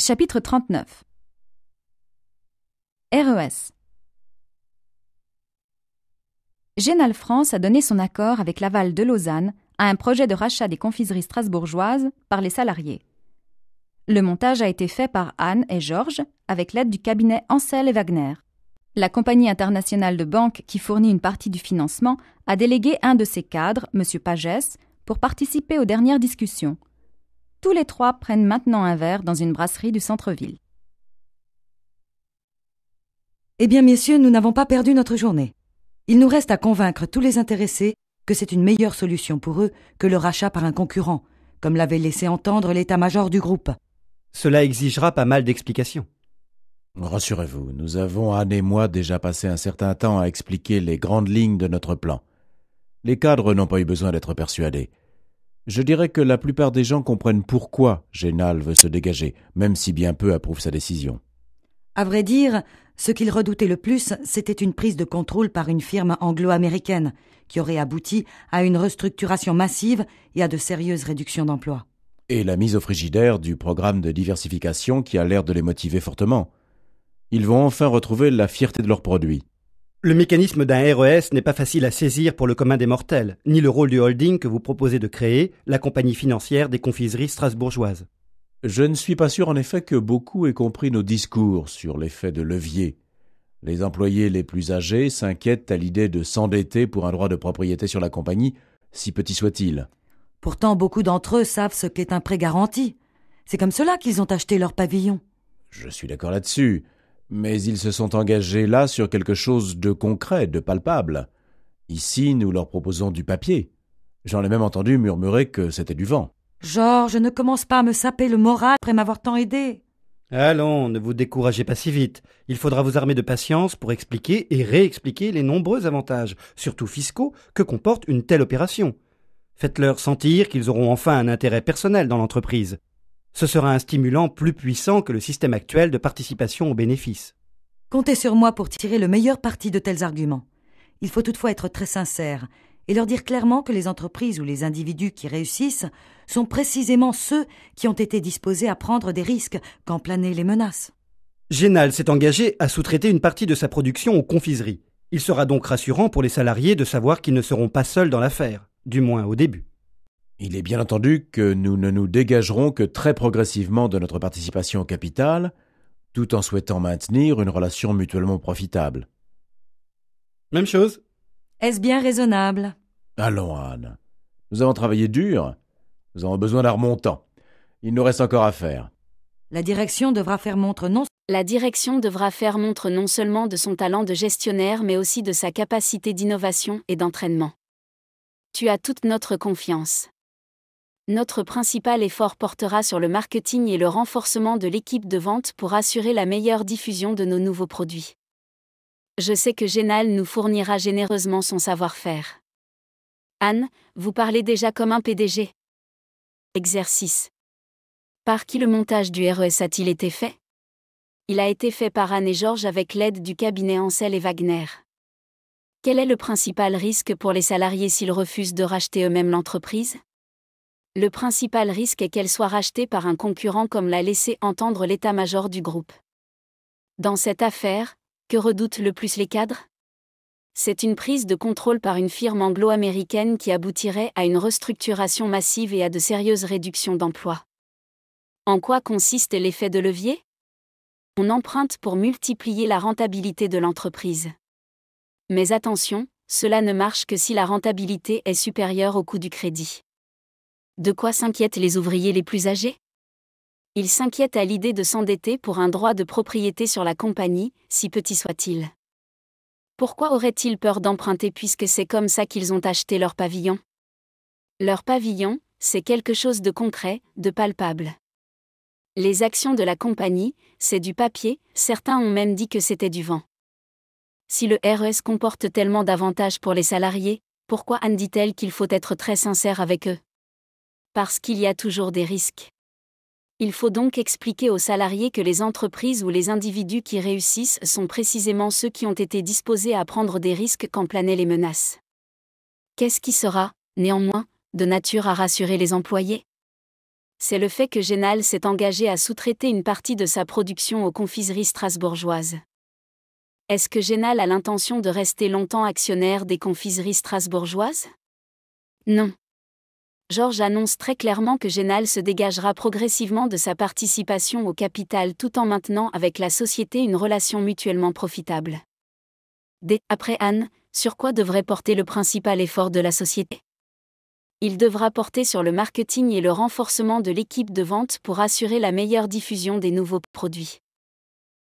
Chapitre 39. RES. Génal France a donné son accord avec Laval de Lausanne à un projet de rachat des confiseries strasbourgeoises par les salariés. Le montage a été fait par Anne et Georges avec l'aide du cabinet Ansel et Wagner. La compagnie internationale de banque qui fournit une partie du financement a délégué un de ses cadres, M. Pagès, pour participer aux dernières discussions. Tous les trois prennent maintenant un verre dans une brasserie du centre-ville. Eh bien, messieurs, nous n'avons pas perdu notre journée. Il nous reste à convaincre tous les intéressés que c'est une meilleure solution pour eux que le rachat par un concurrent, comme l'avait laissé entendre l'état-major du groupe. Cela exigera pas mal d'explications. Rassurez-vous, nous avons, Anne et moi, déjà passé un certain temps à expliquer les grandes lignes de notre plan. Les cadres n'ont pas eu besoin d'être persuadés. Je dirais que la plupart des gens comprennent pourquoi Génal veut se dégager, même si bien peu approuvent sa décision. À vrai dire, ce qu'ils redoutaient le plus, c'était une prise de contrôle par une firme anglo-américaine, qui aurait abouti à une restructuration massive et à de sérieuses réductions d'emplois. Et la mise au frigidaire du programme de diversification qui a l'air de les motiver fortement. Ils vont enfin retrouver la fierté de leurs produits. Le mécanisme d'un RES n'est pas facile à saisir pour le commun des mortels, ni le rôle du holding que vous proposez de créer, la compagnie financière des confiseries strasbourgeoises. Je ne suis pas sûr en effet que beaucoup aient compris nos discours sur l'effet de levier. Les employés les plus âgés s'inquiètent à l'idée de s'endetter pour un droit de propriété sur la compagnie, si petit soit-il. Pourtant, beaucoup d'entre eux savent ce qu'est un prêt garanti. C'est comme cela qu'ils ont acheté leur pavillon. Je suis d'accord là-dessus, mais ils se sont engagés là sur quelque chose de concret, de palpable. Ici, nous leur proposons du papier. J'en ai même entendu murmurer que c'était du vent. Georges, ne commence pas à me saper le moral après m'avoir tant aidé. Allons, ne vous découragez pas si vite. Il faudra vous armer de patience pour expliquer et réexpliquer les nombreux avantages, surtout fiscaux, que comporte une telle opération. Faites-leur sentir qu'ils auront enfin un intérêt personnel dans l'entreprise. Ce sera un stimulant plus puissant que le système actuel de participation aux bénéfices. Comptez sur moi pour tirer le meilleur parti de tels arguments. Il faut toutefois être très sincère et leur dire clairement que les entreprises ou les individus qui réussissent sont précisément ceux qui ont été disposés à prendre des risques quand planaient les menaces. Génal s'est engagé à sous-traiter une partie de sa production aux confiseries. Il sera donc rassurant pour les salariés de savoir qu'ils ne seront pas seuls dans l'affaire, du moins au début. Il est bien entendu que nous ne nous dégagerons que très progressivement de notre participation au capital, tout en souhaitant maintenir une relation mutuellement profitable. Même chose. Est-ce bien raisonnable ? Allons, Anne. Nous avons travaillé dur. Nous avons besoin d'un remontant. Il nous reste encore à faire. La direction devra faire montre non seulement de son talent de gestionnaire mais aussi de sa capacité d'innovation et d'entraînement. Tu as toute notre confiance. Notre principal effort portera sur le marketing et le renforcement de l'équipe de vente pour assurer la meilleure diffusion de nos nouveaux produits. Je sais que Génal nous fournira généreusement son savoir-faire. Anne, vous parlez déjà comme un PDG. Exercice. Par qui le montage du RES a-t-il été fait ? Il a été fait par Anne et Georges avec l'aide du cabinet Ansel et Wagner. Quel est le principal risque pour les salariés s'ils refusent de racheter eux-mêmes l'entreprise ? Le principal risque est qu'elle soit rachetée par un concurrent comme l'a laissé entendre l'état-major du groupe. Dans cette affaire, que redoutent le plus les cadres ? C'est une prise de contrôle par une firme anglo-américaine qui aboutirait à une restructuration massive et à de sérieuses réductions d'emplois. En quoi consiste l'effet de levier ? On emprunte pour multiplier la rentabilité de l'entreprise. Mais attention, cela ne marche que si la rentabilité est supérieure au coût du crédit. De quoi s'inquiètent les ouvriers les plus âgés ? Ils s'inquiètent à l'idée de s'endetter pour un droit de propriété sur la compagnie, si petit soit-il. Pourquoi auraient-ils peur d'emprunter puisque c'est comme ça qu'ils ont acheté leur pavillon ? Leur pavillon, c'est quelque chose de concret, de palpable. Les actions de la compagnie, c'est du papier, certains ont même dit que c'était du vent. Si le RES comporte tellement d'avantages pour les salariés, pourquoi Anne dit-elle qu'il faut être très sincère avec eux ? Parce qu'il y a toujours des risques. Il faut donc expliquer aux salariés que les entreprises ou les individus qui réussissent sont précisément ceux qui ont été disposés à prendre des risques quand planaient les menaces. Qu'est-ce qui sera, néanmoins, de nature à rassurer les employés ? C'est le fait que Génal s'est engagé à sous-traiter une partie de sa production aux confiseries strasbourgeoises. Est-ce que Génal a l'intention de rester longtemps actionnaire des confiseries strasbourgeoises? Non. Georges annonce très clairement que Génal se dégagera progressivement de sa participation au capital tout en maintenant avec la société une relation mutuellement profitable. Après Anne, sur quoi devrait porter le principal effort de la société? Il devra porter sur le marketing et le renforcement de l'équipe de vente pour assurer la meilleure diffusion des nouveaux produits.